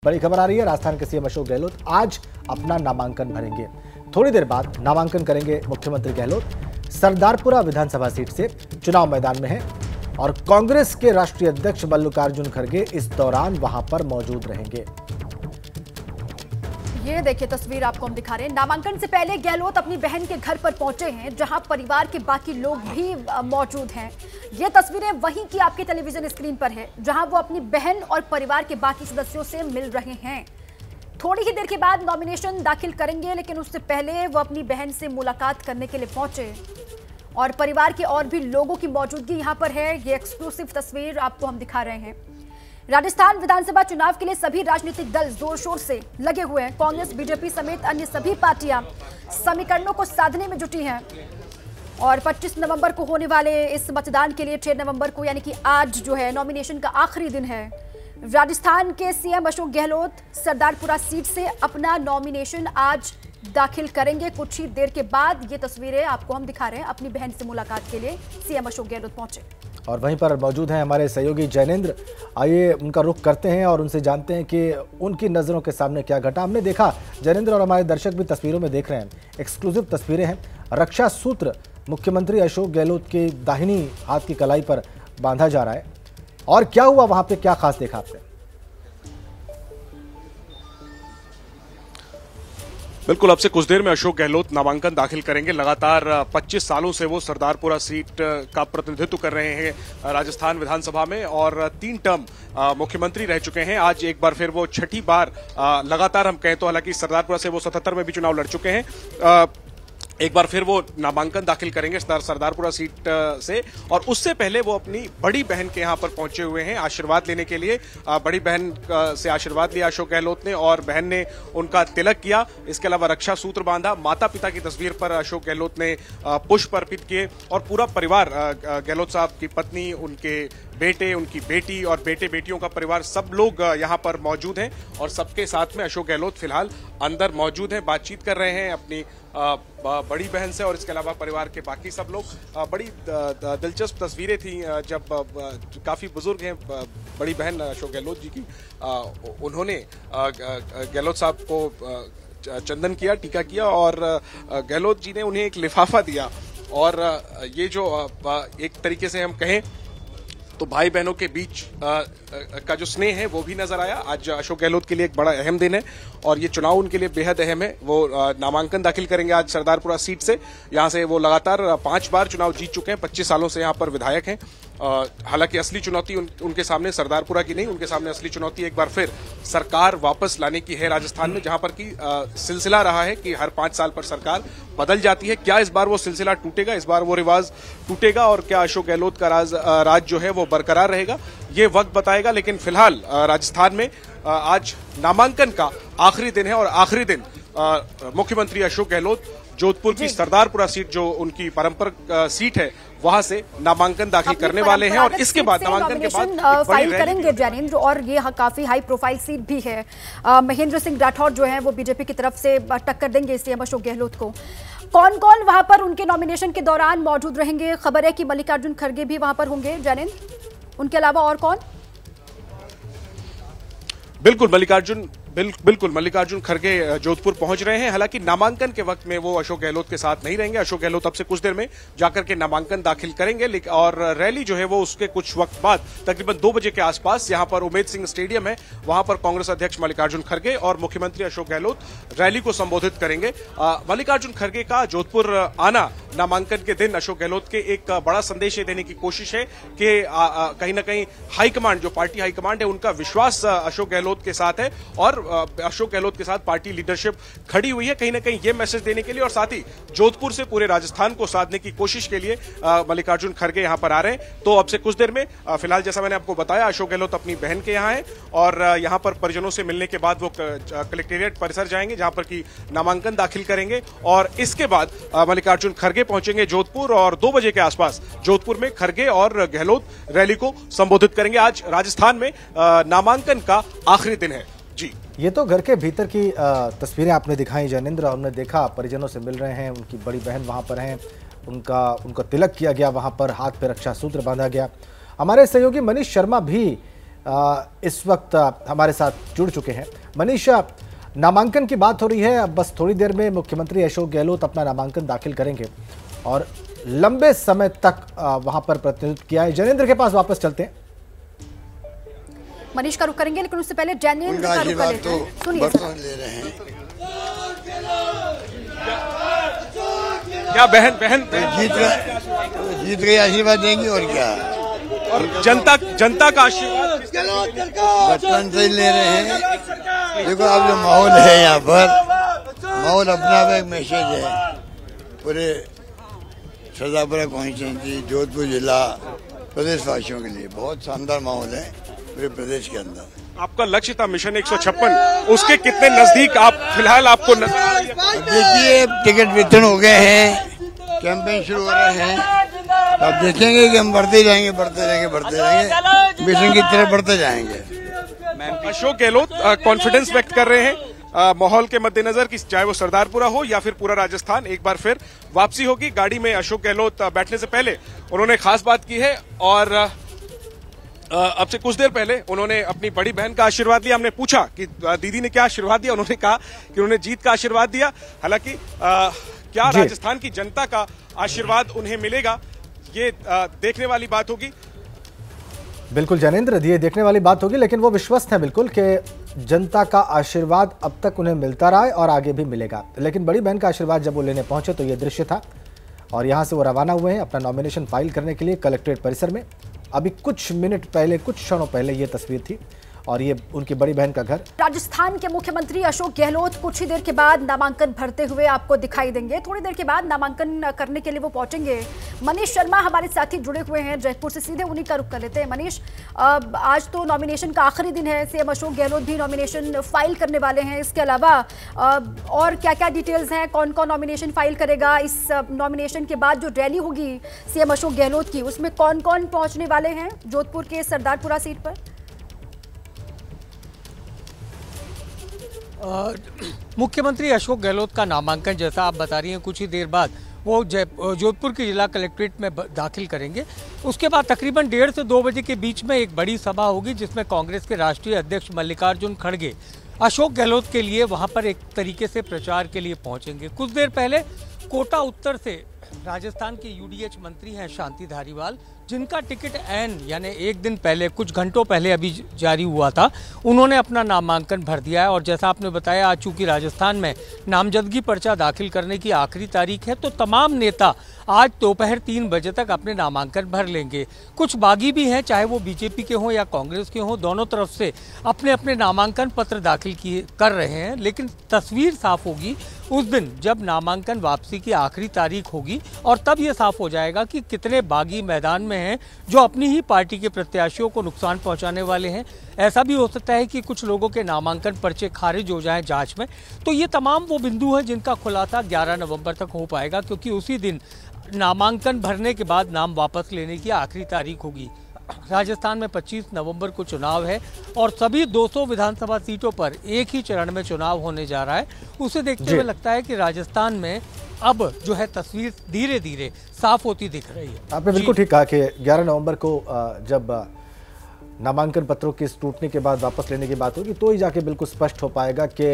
बड़ी खबर आ रही है, राजस्थान के सीएम अशोक गहलोत आज अपना नामांकन भरेंगे। थोड़ी देर बाद नामांकन करेंगे मुख्यमंत्री गहलोत। सरदारपुरा विधानसभा सीट से चुनाव मैदान में है और कांग्रेस के राष्ट्रीय अध्यक्ष मल्लिकार्जुन खड़गे इस दौरान वहां पर मौजूद रहेंगे। ये देखिए तस्वीर आपको हम दिखा रहे हैं। नामांकन से पहले गहलोत अपनी बहन के घर पर पहुंचे हैं, जहां परिवार के बाकी लोग भी मौजूद हैं। ये तस्वीरें वहीं की आपके टेलीविजन स्क्रीन पर है, जहां वो अपनी बहन और परिवार के बाकी सदस्यों से मिल रहे हैं। थोड़ी ही देर के बाद नॉमिनेशन दाखिल करेंगे, लेकिन उससे पहले वो अपनी बहन से मुलाकात करने के लिए पहुंचे और परिवार के और भी लोगों की मौजूदगी यहां पर है। ये एक्सक्लूसिव तस्वीर आपको हम दिखा रहे हैं। राजस्थान विधानसभा चुनाव के लिए सभी राजनीतिक दल जोर शोर से लगे हुए हैं। कांग्रेस, बीजेपी समेत अन्य सभी पार्टियां समीकरणों को साधने में जुटी हैं और 25 नवंबर को होने वाले इस मतदान के लिए 6 नवंबर को यानी कि आज जो है नॉमिनेशन का आखिरी दिन है। राजस्थान के सीएम अशोक गहलोत सरदारपुरा सीट से अपना नॉमिनेशन आज दाखिल करेंगे। कुछ ही देर के बाद ये तस्वीरें आपको हम दिखा रहे हैं। अपनी बहन से मुलाकात के लिए सीएम अशोक गहलोत पहुंचे और वहीं पर मौजूद हैं हमारे सहयोगी जैनेंद्र। आइए उनका रुख करते हैं और उनसे जानते हैं कि उनकी नज़रों के सामने क्या घटा। हमने देखा जैनेंद्र और हमारे दर्शक भी तस्वीरों में देख रहे हैं, एक्सक्लूसिव तस्वीरें हैं। रक्षा सूत्र मुख्यमंत्री अशोक गहलोत के दाहिनी हाथ की कलाई पर बांधा जा रहा है। और क्या हुआ वहां पे, क्या खास देखा आपने? बिल्कुल, अब से कुछ देर में अशोक गहलोत नामांकन दाखिल करेंगे। लगातार 25 सालों से वो सरदारपुरा सीट का प्रतिनिधित्व कर रहे हैं राजस्थान विधानसभा में और 3 टर्म मुख्यमंत्री रह चुके हैं। आज एक बार फिर वो छठी बार लगातार हम कहें तो, हालांकि सरदारपुरा से वो 77 में भी चुनाव लड़ चुके हैं, एक बार फिर वो नामांकन दाखिल करेंगे सरदारपुरा सीट से। और उससे पहले वो अपनी बड़ी बहन के यहां पर पहुंचे हुए हैं आशीर्वाद लेने के लिए। बड़ी बहन से आशीर्वाद लिया अशोक गहलोत ने और बहन ने उनका तिलक किया। इसके अलावा रक्षा सूत्र बांधा। माता पिता की तस्वीर पर अशोक गहलोत ने पुष्प अर्पित किए और पूरा परिवार, गहलोत साहब की पत्नी, उनके बेटे, उनकी बेटी और बेटे बेटियों का परिवार, सब लोग यहां पर मौजूद हैं और सबके साथ में अशोक गहलोत फिलहाल अंदर मौजूद हैं, बातचीत कर रहे हैं अपनी बड़ी बहन से और इसके अलावा परिवार के बाकी सब लोग। बड़ी दिलचस्प तस्वीरें थी जब काफी बुजुर्ग हैं बड़ी बहन अशोक गहलोत जी की, उन्होंने गहलोत साहब को चंदन किया, टीका किया और गहलोत जी ने उन्हें एक लिफाफा दिया। और ये जो एक तरीके से हम कहें तो भाई बहनों के बीच का जो स्नेह है वो भी नजर आया। आज अशोक गहलोत के लिए एक बड़ा अहम दिन है और ये चुनाव उनके लिए बेहद अहम है। वो नामांकन दाखिल करेंगे आज सरदारपुरा सीट से। यहाँ से वो लगातार 5 बार चुनाव जीत चुके हैं, 25 सालों से यहाँ पर विधायक हैं। हालांकि असली चुनौती उनके सामने सरदारपुरा की नहीं, उनके सामने असली चुनौती एक बार फिर सरकार वापस लाने की है राजस्थान में, जहां पर की सिलसिला रहा है कि हर 5 साल पर सरकार बदल जाती है। क्या इस बार वो सिलसिला टूटेगा, इस बार वो रिवाज टूटेगा और क्या अशोक गहलोत का राज जो है वो बरकरार रहेगा, ये वक्त बताएगा। लेकिन फिलहाल राजस्थान में आज नामांकन का आखिरी दिन है और आखिरी दिन मुख्यमंत्री अशोक गहलोत जोधपुर की सरदारपुरा सीट, जो उनकी पारंपरिक सीट है, वहां से नामांकन दाखिल करने वाले हैं और इसके बाद नामांकन के बाद फाइल करेंगे जैनेंद्र। और ये काफी हाई प्रोफाइल सीट भी है। महेंद्र सिंह राठौर जो है वो बीजेपी की तरफ से टक्कर देंगे सीएम अशोक गहलोत को। कौन कौन वहां पर उनके नॉमिनेशन के दौरान मौजूद रहेंगे? खबर है कि मल्लिकार्जुन खड़गे भी वहां पर होंगे जैनेंद्र, उनके अलावा और कौन? बिल्कुल मल्लिकार्जुन खड़गे जोधपुर पहुंच रहे हैं। हालांकि नामांकन के वक्त में वो अशोक गहलोत के साथ नहीं रहेंगे। अशोक गहलोत अब से कुछ देर में जाकर के नामांकन दाखिल करेंगे और रैली जो है वो उसके कुछ वक्त बाद तकरीबन 2 बजे के आसपास यहां पर उमेद सिंह स्टेडियम है, वहां पर कांग्रेस अध्यक्ष मल्लिकार्जुन खड़गे और मुख्यमंत्री अशोक गहलोत रैली को संबोधित करेंगे। मल्लिकार्जुन खड़गे का जोधपुर आना नामांकन के दिन अशोक गहलोत के एक बड़ा संदेश देने की कोशिश है कि कहीं ना कहीं हाईकमांड, जो पार्टी हाईकमांड है, उनका विश्वास अशोक गहलोत के साथ है और अशोक गहलोत के साथ पार्टी लीडरशिप खड़ी हुई है, कहीं ना कहीं ये मैसेज देने के लिए और साथ ही जोधपुर से पूरे राजस्थान को साधने की कोशिश के लिए मल्लिकार्जुन खड़गे यहां पर आ रहे हैं। तो अब से कुछ देर में फिलहाल जैसा मैंने आपको बताया, अशोक गहलोत अपनी बहन के यहां है और यहां पर परिजनों से मिलने के बाद वो कलेक्टेरिएट परिसर जाएंगे, जहां पर की नामांकन दाखिल करेंगे और इसके बाद मल्लिकार्जुन खड़गे पहुंचेंगे जोधपुर और 2 बजे के आसपास जोधपुर में खड़गे और गहलोत रैली को संबोधित करेंगे। आज राजस्थान में नामांकन का आखिरी दिन है। जी, ये तो घर के भीतर की तस्वीरें आपने दिखाई जैनेंद्र। हमने देखा परिजनों से मिल रहे हैं, उनकी बड़ी बहन वहां पर हैं, उनका तिलक किया गया, वहां पर हाथ पे रक्षा सूत्र बांधा गया। हमारे सहयोगी मनीष शर्मा भी इस वक्त हमारे साथ जुड़ चुके हैं। मनीष, नामांकन की बात हो रही है, अब बस थोड़ी देर में मुख्यमंत्री अशोक गहलोत अपना नामांकन दाखिल करेंगे और लंबे समय तक वहां पर प्रतिनिधित्व किया है। जैनेंद्र के पास वापस चलते हैं। मनीष का रुख करेंगे, लेकिन उससे पहले जैनेंद्र का रुख कर लेते हैं। सुनिए ले रहे हैं। क्या बहन जीत गए आशीर्वाद देंगी और क्या, और जनता का आशीर्वाद बचपन से ही ले रहे हैं। देखो अब जो माहौल है यहाँ पर, माहौल अपना एक मैसेज है पूरे सरदारपुरा कॉन्स्टिट्यूंसी, जोधपुर जिला, प्रदेशवासियों के लिए बहुत शानदार माहौल है पूरे प्रदेश के अंदर। आपका लक्ष्य था मिशन 156, उसके कितने नजदीक आप फिलहाल आपको देखिए टिकट वितरण हो गए हैं, कैंपेन शुरू हो रहे हैं, अब देखेंगे कि हम बढ़ते जाएंगे मिशन की तरफ बढ़ते जाएंगे। अशोक गहलोत कॉन्फिडेंस व्यक्त कर रहे हैं माहौल के मद्देनजर कि चाहे वो सरदारपुरा हो या फिर पूरा राजस्थान, एक बार फिर वापसी होगी। गाड़ी में अशोक गहलोत बैठने से पहले उन्होंने खास बात की है और अब से कुछ देर पहले उन्होंने अपनी बड़ी बहन का आशीर्वाद लिया। हमने पूछा कि दीदी ने क्या आशीर्वाद दिया, उन्होंने कहा कि उन्होंने जीत का आशीर्वाद दिया। हालांकि क्या राजस्थान की जनता का आशीर्वाद उन्हें मिलेगा, ये देखने वाली बात होगी। बिल्कुल जैनेंद्र, ये देखने वाली बात होगी, लेकिन वो विश्वस्त है बिल्कुल कि जनता का आशीर्वाद अब तक उन्हें मिलता रहा है और आगे भी मिलेगा। लेकिन बड़ी बहन का आशीर्वाद जब वो लेने पहुंचे तो ये दृश्य था और यहां से वो रवाना हुए हैं अपना नॉमिनेशन फाइल करने के लिए कलेक्ट्रेट परिसर में। अभी कुछ मिनट पहले, कुछ क्षणों पहले ये तस्वीर थी और ये उनकी बड़ी बहन का घर। राजस्थान के मुख्यमंत्री अशोक गहलोत कुछ ही देर के बाद नामांकन भरते हुए आपको दिखाई देंगे। थोड़ी देर के बाद नामांकन करने के लिए वो पहुंचेंगे। मनीष शर्मा हमारे साथी जुड़े हुए हैं जयपुर से, सीधे उन्हीं का रुख कर लेते हैं। मनीष, आज तो नॉमिनेशन का आखिरी दिन है, सीएम अशोक गहलोत भी नॉमिनेशन फाइल करने वाले हैं। इसके अलावा और क्या क्या डिटेल्स हैं, कौन कौन नॉमिनेशन फाइल करेगा? इस नॉमिनेशन के बाद जो रैली होगी सीएम अशोक गहलोत की, उसमें कौन कौन पहुंचने वाले हैं जोधपुर के सरदारपुरा सीट पर? मुख्यमंत्री अशोक गहलोत का नामांकन, जैसा आप बता रही हैं, कुछ ही देर बाद वो जोधपुर के जिला कलेक्ट्रेट में दाखिल करेंगे। उसके बाद तकरीबन 1:30 से 2 बजे के बीच में एक बड़ी सभा होगी जिसमें कांग्रेस के राष्ट्रीय अध्यक्ष मल्लिकार्जुन खड़गे अशोक गहलोत के लिए वहां पर एक तरीके से प्रचार के लिए पहुंचेंगे। कुछ देर पहले कोटा उत्तर से राजस्थान के यूडीएच मंत्री हैं शांति धारीवाल, जिनका टिकट यानी एक दिन पहले, कुछ घंटों पहले अभी जारी हुआ था, उन्होंने अपना नामांकन भर दिया है। और जैसा आपने बताया, आज चूंकि राजस्थान में नामजदगी पर्चा दाखिल करने की आखिरी तारीख है, तो तमाम नेता आज दोपहर 3 बजे तक अपने नामांकन भर लेंगे। कुछ बागी भी हैं, चाहे वो बीजेपी के हों या कांग्रेस के हों, दोनों तरफ से अपने अपने नामांकन पत्र दाखिल कर रहे हैं। लेकिन तस्वीर साफ होगी उस दिन जब नामांकन वापसी की आखिरी तारीख होगी और तब ये साफ हो जाएगा कि कितने बागी मैदान में हैं जो अपनी ही पार्टी के प्रत्याशियों को नुकसान पहुंचाने वाले हैं। ऐसा भी हो सकता है कि कुछ लोगों के नामांकन पर्चे खारिज हो जाएं जांच में। तो ये तमाम वो बिंदु हैं जिनका खुलासा 11 नवंबर तक हो पाएगा, क्योंकि उसी दिन नामांकन भरने के बाद नाम वापस लेने की आखिरी तारीख होगी। राजस्थान में 25 नवंबर को चुनाव है और सभी 200 विधानसभा सीटों पर एक ही चरण में चुनाव होने जा रहा है। उसे देखते हुए लगता है कि राजस्थान में अब जो है तस्वीर धीरे धीरे साफ होती दिख रही है। आपने बिल्कुल ठीक कहा कि 11 नवंबर को जब नामांकन पत्रों के टूटने के बाद वापस लेने की बात होगी तो ही जाके बिल्कुल स्पष्ट हो पाएगा कि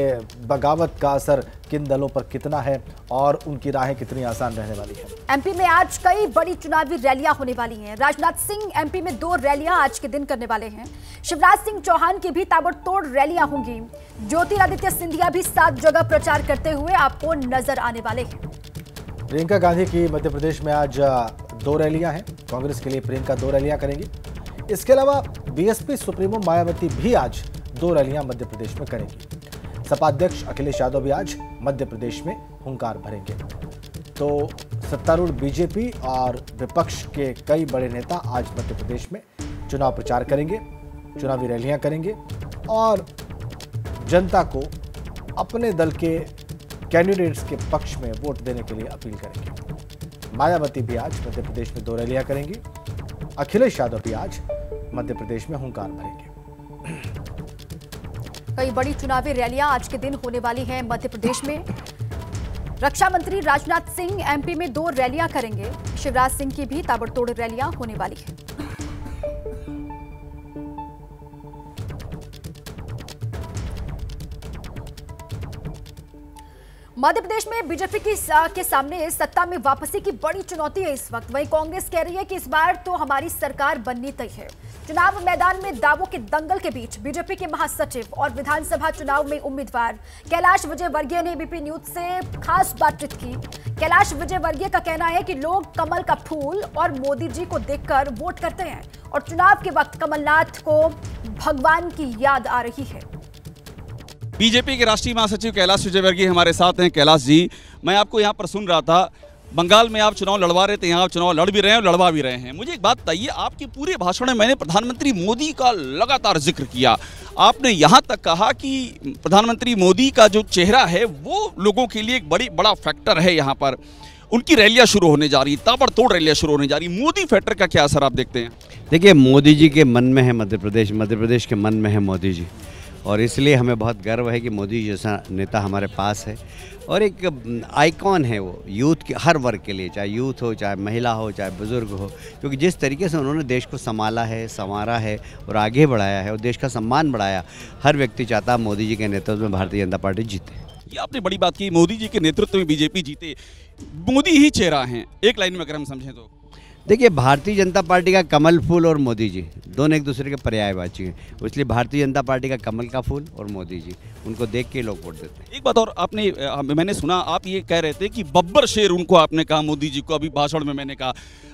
बगावत का असर किन दलों पर कितना है और उनकी राहें कितनी आसान रहने वाली है। एमपी में आज कई बड़ी चुनावी रैलियां होने वाली हैं। राजनाथ सिंह एमपी में 2 रैलियां आज के दिन करने वाले हैं। शिवराज सिंह चौहान की भी ताबड़तोड़ रैलियां होंगी। ज्योतिरादित्य सिंधिया भी 7 जगह प्रचार करते हुए आपको नजर आने वाले हैं। प्रियंका गांधी की मध्य प्रदेश में आज 2 रैलियां हैं। कांग्रेस के लिए प्रियंका 2 रैलियां करेंगी। इसके अलावा बीएसपी सुप्रीमो मायावती भी आज 2 रैलियां मध्य प्रदेश में करेंगी। सपा अध्यक्ष अखिलेश यादव भी आज मध्य प्रदेश में हुंकार भरेंगे। तो सत्तारूढ़ बीजेपी और विपक्ष के कई बड़े नेता आज मध्य प्रदेश में चुनाव प्रचार करेंगे, चुनावी रैलियां करेंगे और जनता को अपने दल के कैंडिडेट्स के पक्ष में वोट देने के लिए अपील करेंगे। मायावती भी आज मध्य प्रदेश में 2 रैलियां करेंगी। अखिलेश यादव भी आज मध्य प्रदेश में हुंकार भरेंगे। कई बड़ी चुनावी रैलियां आज के दिन होने वाली हैं मध्य प्रदेश में। रक्षा मंत्री राजनाथ सिंह एमपी में 2 रैलियां करेंगे। शिवराज सिंह की भी ताबड़तोड़ रैलियां होने वाली है। मध्य प्रदेश में बीजेपी के सामने सत्ता में वापसी की बड़ी चुनौती है इस वक्त। वहीं कांग्रेस कह रही है कि इस बार तो हमारी सरकार बननी तय है। चुनाव मैदान में दावों के दंगल के बीच बीजेपी के महासचिव और विधानसभा चुनाव में उम्मीदवार कैलाश विजयवर्गीय ने एबीपी न्यूज से खास बातचीत की। कैलाश विजयवर्गीय का कहना है कि लोग कमल का फूल और मोदी जी को देखकर वोट करते हैं और चुनाव के वक्त कमलनाथ को भगवान की याद आ रही है। बीजेपी के राष्ट्रीय महासचिव कैलाश विजयवर्गीय हमारे साथ हैं। कैलाश जी, मैं आपको यहाँ पर सुन रहा था, बंगाल में आप चुनाव लड़वा रहे थे, यहाँ आप चुनाव लड़ भी रहे हैं और लड़वा भी रहे हैं। मुझे एक बात बताइए, आपके पूरे भाषण में मैंने प्रधानमंत्री मोदी का लगातार जिक्र किया। आपने यहाँ तक कहा कि प्रधानमंत्री मोदी का जो चेहरा है वो लोगों के लिए एक बड़ा फैक्टर है। यहाँ पर उनकी रैलियाँ शुरू होने जा रही, ताबड़तोड़ रैलियाँ शुरू होने जा रही, मोदी फैक्टर का क्या असर आप देखते हैं? देखिए, मोदी जी के मन में है मध्य प्रदेश के मन में है मोदी जी, और इसलिए हमें बहुत गर्व है कि मोदी जैसा नेता हमारे पास है। और एक आइकॉन है वो यूथ के, हर वर्ग के लिए, चाहे यूथ हो, चाहे महिला हो, चाहे बुजुर्ग हो, क्योंकि जिस तरीके से उन्होंने देश को संभाला है, संवारा है और आगे बढ़ाया है और देश का सम्मान बढ़ाया, हर व्यक्ति चाहता मोदी जी के नेतृत्व में भारतीय जनता पार्टी जीते। ये आपने बड़ी बात की, मोदी जी के नेतृत्व में बीजेपी जीते। मोदी ही चेहरा हैं, एक लाइन में अगर हम समझें तो। देखिए, भारतीय जनता पार्टी का कमल फूल और मोदी जी दोनों एक दूसरे के पर्यायवाची हैं, इसलिए भारतीय जनता पार्टी का कमल का फूल और मोदी जी, उनको देख के लोग वोट देते हैं। एक बात और, मैंने सुना आप ये कह रहे थे कि बब्बर शेर उनको आपने कहा मोदी जी को, अभी भाषण में मैंने कहा।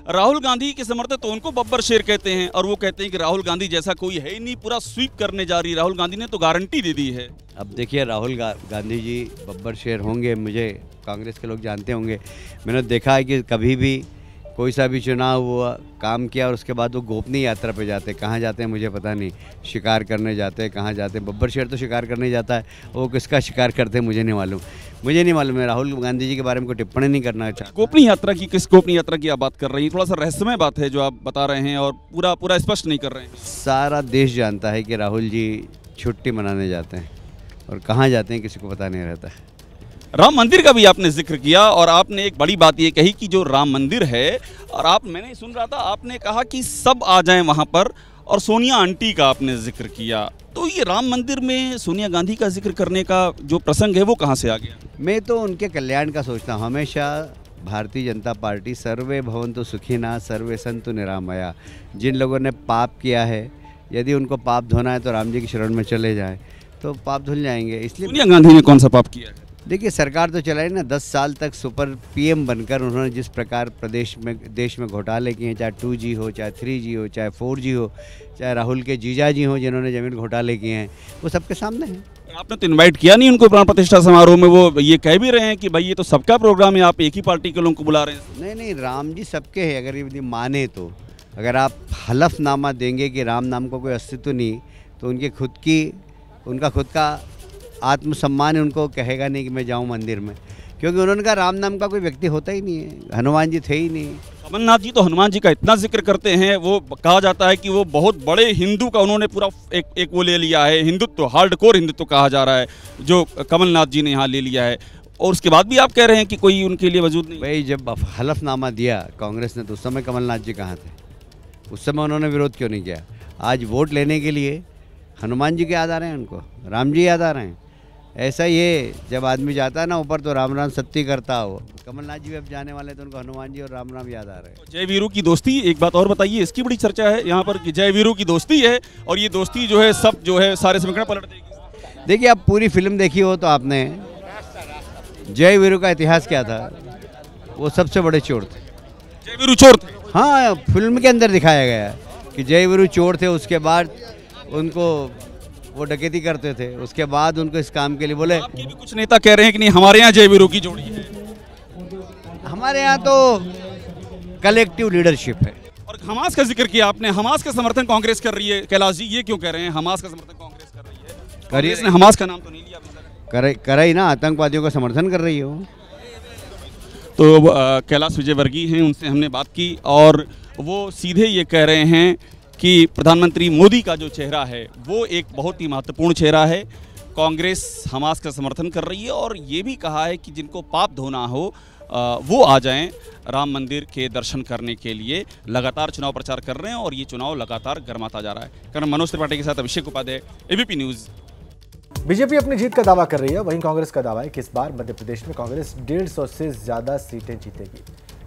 राहुल गांधी के समर्थक तो उनको बब्बर शेर कहते हैं और वो कहते हैं कि राहुल गांधी जैसा कोई है ही नहीं, पूरा स्वीप करने जा रही है। राहुल गांधी ने तो गारंटी दे दी है। अब देखिए, राहुल गांधी जी बब्बर शेर होंगे, मुझे कांग्रेस के लोग जानते होंगे। मैंने देखा है कि कभी भी कोई सा भी चुनाव हुआ, काम किया और उसके बाद वो गोपनीय यात्रा पे जाते हैं। कहाँ जाते हैं मुझे पता नहीं, शिकार करने जाते हैं, कहाँ जाते हैं। बब्बर शेर तो शिकार करने जाता है, वो किसका शिकार करते हैं मुझे नहीं मालूम है। राहुल गांधी जी के बारे में कोई टिप्पणी नहीं करना चाहता। गोपनीय यात्रा की, किस गोपनीय यात्रा की आप बात कर रही हैं? थोड़ा सा रहस्यमय बात है जो आप बता रहे हैं और पूरा स्पष्ट नहीं कर रहे हैं। सारा देश जानता है कि राहुल जी छुट्टी मनाने जाते हैं और कहाँ जाते हैं किसी को पता नहीं रहता है। राम मंदिर का भी आपने जिक्र किया और आपने एक बड़ी बात ये कही कि जो राम मंदिर है, और मैंने सुन रहा था, आपने कहा कि सब आ जाएं वहां पर, और सोनिया आंटी का आपने जिक्र किया। तो ये राम मंदिर में सोनिया गांधी का जिक्र करने का जो प्रसंग है वो कहां से आ गया? मैं तो उनके कल्याण का सोचता हूँ हमेशा। भारतीय जनता पार्टी सर्वे भवन्तु सुखिनः सर्वे सन्तु निरामया। जिन लोगों ने पाप किया है, यदि उनको पाप धोना है तो राम जी की शरण में चले जाएं तो पाप धुल जाएंगे। इसलिए सोनिया गांधी ने कौन सा पाप किया है? देखिए, सरकार तो चलाई ना, 10 साल तक सुपर पीएम बनकर उन्होंने जिस प्रकार देश में घोटाले किए हैं, चाहे 2G हो, चाहे 3G हो, चाहे 4G हो, चाहे राहुल के जीजा जी हो जिन्होंने जमीन घोटाले किए हैं, वो सबके सामने है। आपने तो इनवाइट किया नहीं उनको प्राण प्रतिष्ठा समारोह में? वो ये कह भी रहे हैं कि भाई ये तो सबका प्रोग्राम है, आप एक ही पार्टी के लोगों को बुला रहे हैं। नहीं, राम जी सबके हैं। अगर ये माने तो, अगर आप हलफनामा देंगे कि राम नाम का कोई अस्तित्व नहीं, तो उनका खुद का आत्मसम्मान है, उनको कहेगा नहीं कि मैं जाऊं मंदिर में, क्योंकि उन्होंने कहा राम नाम का कोई व्यक्ति होता ही नहीं है, हनुमान जी थे ही नहीं। कमलनाथ जी तो हनुमान जी का इतना जिक्र करते हैं, वो कहा जाता है कि वो बहुत बड़े हिंदू का उन्होंने पूरा एक वो ले लिया है, हिंदुत्व, हार्डकोर हिंदुत्व कहा जा रहा है जो कमलनाथ जी ने यहाँ ले लिया है, और उसके बाद भी आप कह रहे हैं कि कोई उनके लिए वजूद नहीं। भाई, जब हलफनामा दिया कांग्रेस ने तो उस समय कमलनाथ जी कहाँ थे? उस समय उन्होंने विरोध क्यों नहीं किया? आज वोट लेने के लिए हनुमान जी के याद आ रहे हैं, उनको राम जी याद आ रहे हैं। ऐसा ये जब आदमी जाता है ना ऊपर तो राम राम सत्य करता हो। कमलनाथ जी भी अब जाने वाले तो उनको हनुमान जी और राम राम याद आ रहे हैं। जय वीरू की दोस्ती, एक बात और बताइए, इसकी बड़ी चर्चा है यहाँ पर कि जय वीरू की दोस्ती है और ये दोस्ती जो है सब जो है सारे समीकरण पलट देगी। देखिए, आप पूरी फिल्म देखी हो तो आपने जय वीरू का इतिहास क्या था? वो सबसे बड़े चोर थे। जय वीरू चोर थे? हाँ, फिल्म के अंदर दिखाया गया कि जय वीरू चोर थे, उसके बाद उनको वो डकैती करते थे, उसके बाद उनको इस काम के लिए बोले। आपके भी कुछ नेता कह रहे हैं कि नहीं हमारे यहाँ जय वीरू की जोड़ी है। हमारे यहाँ तो कलेक्टिव लीडरशिप है। और हमास का जिक्र किया आपने, हमास का समर्थन कांग्रेस कर रही है। कैलाश जी, ये क्यों कह रहे हैं हमास का समर्थन कांग्रेस कर रही है? कांग्रेस ने हमास का नाम तो नहीं लिया अभी तक। करे ही ना, आतंकवादियों का समर्थन कर रही हो। तो कैलाश विजयवर्गीय हैं, उनसे हमने बात की और वो सीधे ये कह रहे हैं कि प्रधानमंत्री मोदी का जो चेहरा है वो एक बहुत ही महत्वपूर्ण चेहरा है। कांग्रेस हमास का समर्थन कर रही है और ये भी कहा है कि जिनको पाप धोना हो वो आ जाएं राम मंदिर के दर्शन करने के लिए। लगातार चुनाव प्रचार कर रहे हैं और ये चुनाव लगातार गर्माता जा रहा है। कर्नल मनोज त्रिपाठी के साथ अभिषेक उपाध्याय, एबीपी न्यूज़। बीजेपी अपनी जीत का दावा कर रही है, वहीं कांग्रेस का दावा है कि इस बार मध्य प्रदेश में कांग्रेस 150 से ज्यादा सीटें जीतेगी।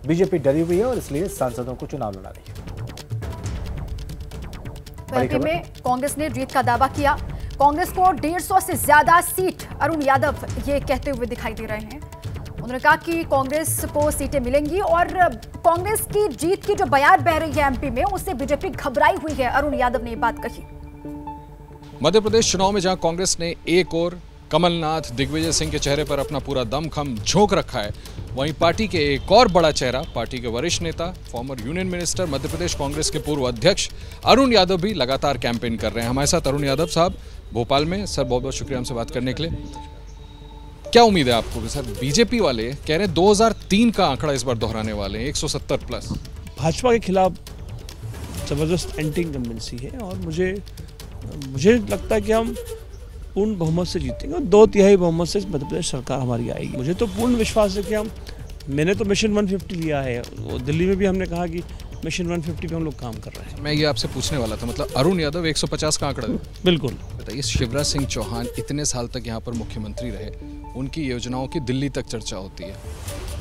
बीजेपी डरी हुई है और इसलिए सांसदों को चुनाव लड़ा रही है। एमपी में कांग्रेस ने जीत का दावा किया। कांग्रेस को 150 से ज्यादा सीट अरुण यादव ये कहते हुए दिखाई दे रहे हैं। उन्होंने कहा कि कांग्रेस को सीटें मिलेंगी और कांग्रेस की जीत की जो बयान बह रही है एमपी में, उससे बीजेपी घबराई हुई है। अरुण यादव ने ये बात कही। मध्य प्रदेश चुनाव में जहां कांग्रेस ने एक और कमलनाथ दिग्विजय सिंह के चेहरे पर अपना पूरा दमखम झोंक रखा है, वहीं पार्टी के एक और बड़ा चेहरा, पार्टी के वरिष्ठ नेता, former union minister, Madhya Pradesh Congress के पूर्व अध्यक्ष अरुण यादव भी लगातार कैंपेन कर रहे हैं। हमारे साथ अरुण यादव साहब भोपाल में। सर बहुत बहुत शुक्रिया हमसे बात करने के लिए। क्या उम्मीद है आपको? सर बीजेपी वाले कह रहे हैं 2003 का आंकड़ा इस बार दोहराने वाले हैं, 170 प्लस। भाजपा के खिलाफ जबरदस्त एंटी इनकम्बेंसी है और मुझे लगता है कि हम पूर्ण बहुमत से जीतेंगे और 2/3 बहुमत से मध्य प्रदेश सरकार हमारी आएगी। मुझे तो पूर्ण विश्वास है कि मैंने तो मिशन 150 लिया है और दिल्ली में भी हमने कहा कि मिशन 150 पे हम लोग काम कर रहे हैं। मैं ये आपसे पूछने वाला था, मतलब अरुण यादव 150 का आंकड़ा। बिल्कुल। बताइए, शिवराज सिंह चौहान इतने साल तक यहाँ पर मुख्यमंत्री रहे, उनकी योजनाओं की दिल्ली तक चर्चा होती है।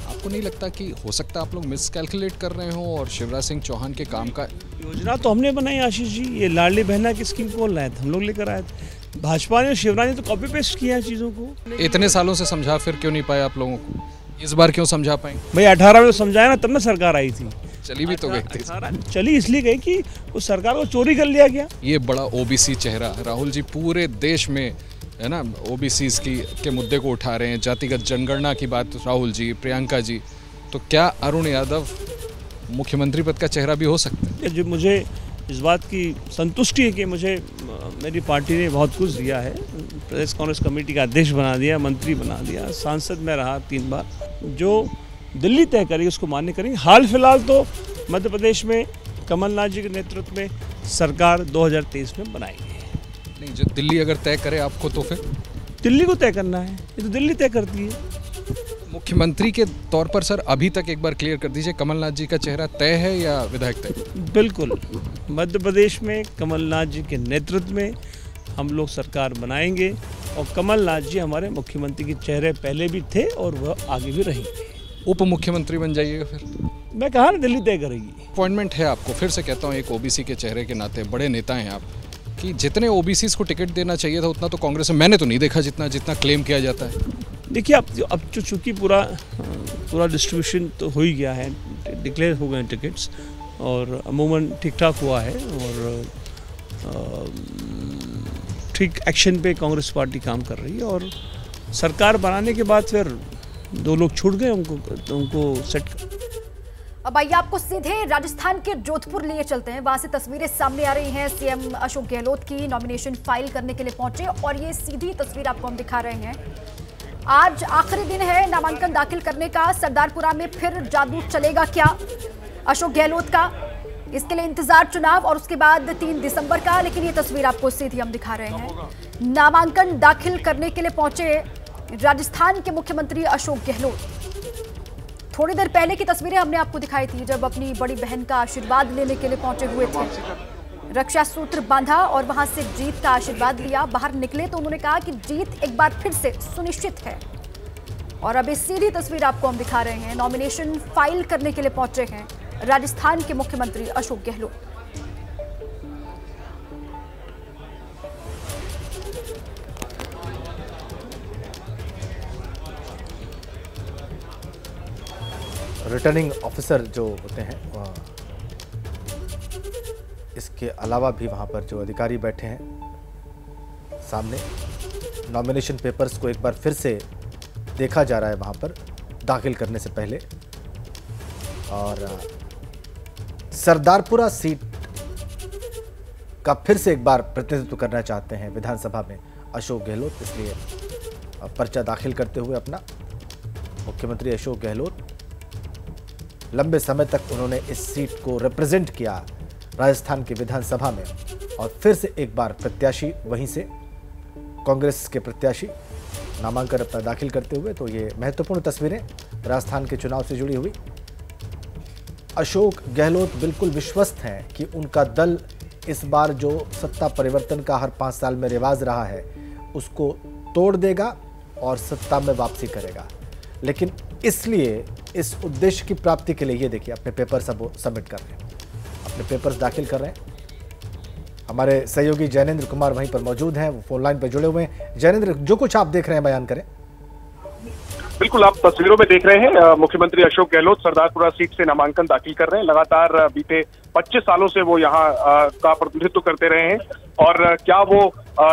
आपको नहीं लगता कि हो सकता है आप लोग मिसकैलकुलेट कर रहे हो और शिवराज सिंह चौहान के काम का? योजना तो हमने बनाई आशीष जी, ये लाडली बहना की स्कीम कौन लाए थे? हम लोग लेकर आए थे। भाजपा ने, शिवराज ने तो कॉपी पेस्ट किया है चीज़ों को। इतने सालों से समझा, फिर क्यों नहीं पाए आप लोगों को? इस बार क्यों समझा पाएंगे? भाई 18 में तो समझाया ना, तब ना सरकार आई थी। चली भी तो गई थी। चली इसलिए गई कि उस सरकार को चोरी कर लिया गया। ये बड़ा ओबीसी चेहरा राहुल जी पूरे देश में है ना, ओबीसीज के मुद्दे को उठा रहे हैं, जातिगत जनगणना की बात राहुल जी, प्रियंका जी, तो क्या अरुण यादव मुख्यमंत्री पद का चेहरा भी हो सकता है? जो मुझे इस बात की संतुष्टि है कि मुझे मेरी पार्टी ने बहुत कुछ दिया है। प्रदेश कांग्रेस कमेटी का अध्यक्ष बना दिया, मंत्री बना दिया, सांसद में रहा 3 बार। जो दिल्ली तय करेगी उसको मान्य करेंगे। हाल फिलहाल तो मध्य प्रदेश में कमलनाथ जी के नेतृत्व में सरकार 2023 में बनाएगी। नहीं, जो दिल्ली अगर तय करे आपको, तो फिर दिल्ली को तय करना है, ये तो दिल्ली तय करती है। मुख्यमंत्री के तौर पर सर अभी तक एक बार क्लियर कर दीजिए, कमलनाथ जी का चेहरा तय है या विधायक तय? बिल्कुल, मध्य प्रदेश में कमलनाथ जी के नेतृत्व में हम लोग सरकार बनाएंगे और कमलनाथ जी हमारे मुख्यमंत्री के चेहरे पहले भी थे और वह आगे भी रहेंगे। उप मुख्यमंत्री बन जाइएगा फिर? मैं कहा ना, दिल्ली तय करेगी। अपॉइंटमेंट है आपको, फिर से कहता हूँ, एक ओबीसी के चेहरे के नाते बड़े नेता हैं आप, कि जितने ओबीसीज को टिकट देना चाहिए था उतना तो कांग्रेस में मैंने तो नहीं देखा जितना क्लेम किया जाता है। देखिए, अब जो चूँकि पूरा डिस्ट्रीब्यूशन तो हो ही गया है, डिक्लेयर हो गए टिकट्स और अमूमन ठीक ठाक हुआ है और ठीक एक्शन पे कांग्रेस पार्टी काम कर रही है और सरकार बनाने के बाद फिर 2 लोग छूट गए, उनको सेट कर। अब आइए आपको सीधे राजस्थान के जोधपुर लिए चलते हैं। वहां से तस्वीरें सामने आ रही हैं। सीएम अशोक गहलोत की नॉमिनेशन फाइल करने के लिए पहुंचे और ये सीधी तस्वीर आपको हम दिखा रहे हैं। आज आखिरी दिन है नामांकन दाखिल करने का। सरदारपुरा में फिर जादू चलेगा क्या अशोक गहलोत का? इसके लिए इंतजार चुनाव और उसके बाद 3 दिसंबर का। लेकिन ये तस्वीर आपको सीधी हम दिखा रहे हैं। नामांकन दाखिल करने के लिए पहुंचे राजस्थान के मुख्यमंत्री अशोक गहलोत। थोड़ी देर पहले की तस्वीरें हमने आपको दिखाई थी जब अपनी बड़ी बहन का आशीर्वाद लेने के लिए पहुंचे हुए थे। रक्षा सूत्र बांधा और वहां से जीत का आशीर्वाद लिया। बाहर निकले तो उन्होंने कहा कि जीत एक बार फिर से सुनिश्चित है। और अब इस सीधी तस्वीर आपको हम दिखा रहे हैं। नॉमिनेशन फाइल करने के लिए पहुंचे हैं राजस्थान के मुख्यमंत्री अशोक गहलोत। रिटर्निंग ऑफिसर जो होते हैं, इसके अलावा भी वहाँ पर जो अधिकारी बैठे हैं सामने, नॉमिनेशन पेपर्स को एक बार फिर से देखा जा रहा है वहाँ पर दाखिल करने से पहले। और सरदारपुरा सीट का फिर से एक बार प्रतिनिधित्व करना चाहते हैं विधानसभा में अशोक गहलोत, इसलिए पर्चा दाखिल करते हुए अपना मुख्यमंत्री अशोक गहलोत, लंबे समय तक उन्होंने इस सीट को रिप्रेजेंट किया राजस्थान की विधानसभा में और फिर से एक बार प्रत्याशी वहीं से कांग्रेस के प्रत्याशी नामांकन अपना दाखिल करते हुए। तो ये महत्वपूर्ण तस्वीरें राजस्थान के चुनाव से जुड़ी हुई। अशोक गहलोत बिल्कुल विश्वस्त हैं कि उनका दल इस बार जो सत्ता परिवर्तन का हर 5 साल में रिवाज रहा है उसको तोड़ देगा और सत्ता में वापसी करेगा। लेकिन इसलिए इस उद्देश्य की प्राप्ति के लिए ये देखिए अपने पेपर सबमिट कर रहे हैं, अपने पेपर्स दाखिल कर रहे हैं। हमारे सहयोगी जैनेंद्र कुमार वहीं पर मौजूद हैं, वो फोन लाइन पर जुड़े हुए हैं। जैनेंद्र, जो कुछ आप देख रहे हैं बयान करें। बिल्कुल, आप तस्वीरों में देख रहे हैं मुख्यमंत्री अशोक गहलोत सरदारपुरा सीट से नामांकन दाखिल कर रहे हैं। लगातार बीते 25 सालों से वो यहाँ का प्रतिनिधित्व करते रहे हैं और क्या वो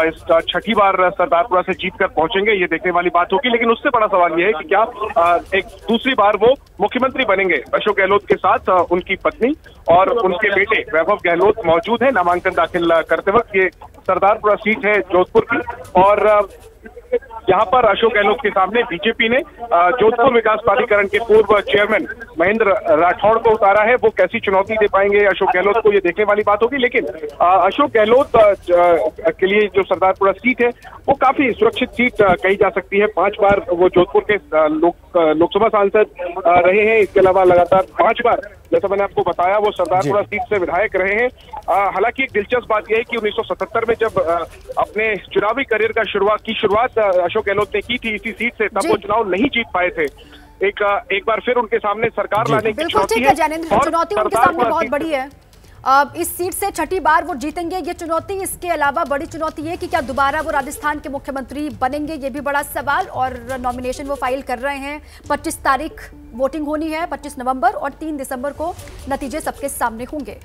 इस छठी बार सरदारपुरा से जीत कर पहुंचेंगे, ये देखने वाली बात होगी। लेकिन उससे बड़ा सवाल ये है कि क्या एक दूसरी बार वो मुख्यमंत्री बनेंगे। अशोक गहलोत के साथ उनकी पत्नी और उनके बेटे वैभव गहलोत मौजूद है नामांकन दाखिल करते वक्त। ये सरदारपुरा सीट है जोधपुर की और यहाँ पर अशोक गहलोत के सामने बीजेपी ने जोधपुर विकास प्राधिकरण के पूर्व चेयरमैन महेंद्र राठौड़ को उतारा है। वो कैसी चुनौती दे पाएंगे अशोक गहलोत को, ये देखने वाली बात होगी। लेकिन अशोक गहलोत के लिए जो सरदारपुरा सीट है वो काफी सुरक्षित सीट कही जा सकती है। 5 बार वो जोधपुर के लोकसभा सांसद रहे हैं। इसके अलावा लगातार 5 बार, जैसा मैंने आपको बताया, वो सरदारपुरा सीट से विधायक रहे हैं। हालांकि एक दिलचस्प बात यह है कि 1977 में जब अपने चुनावी करियर का शुरुआत अशोक गहलोत ने की थी इसी सीट से, तब वो चुनाव नहीं जीत पाए थे। एक बार फिर उनके सामने सरकार लाने की चुनौती है। जैनेंद्र, चुनौती उनके सामने बहुत बड़ी है। इस सीट से छठी बार वो जीतेंगे, ये चुनौती। इसके अलावा बड़ी चुनौती है कि क्या दोबारा वो राजस्थान के मुख्यमंत्री बनेंगे, ये भी बड़ा सवाल। और नॉमिनेशन वो फाइल कर रहे हैं। 25 तारीख वोटिंग होनी है, 25 नवंबर, और 3 दिसंबर को नतीजे सबके सामने होंगे।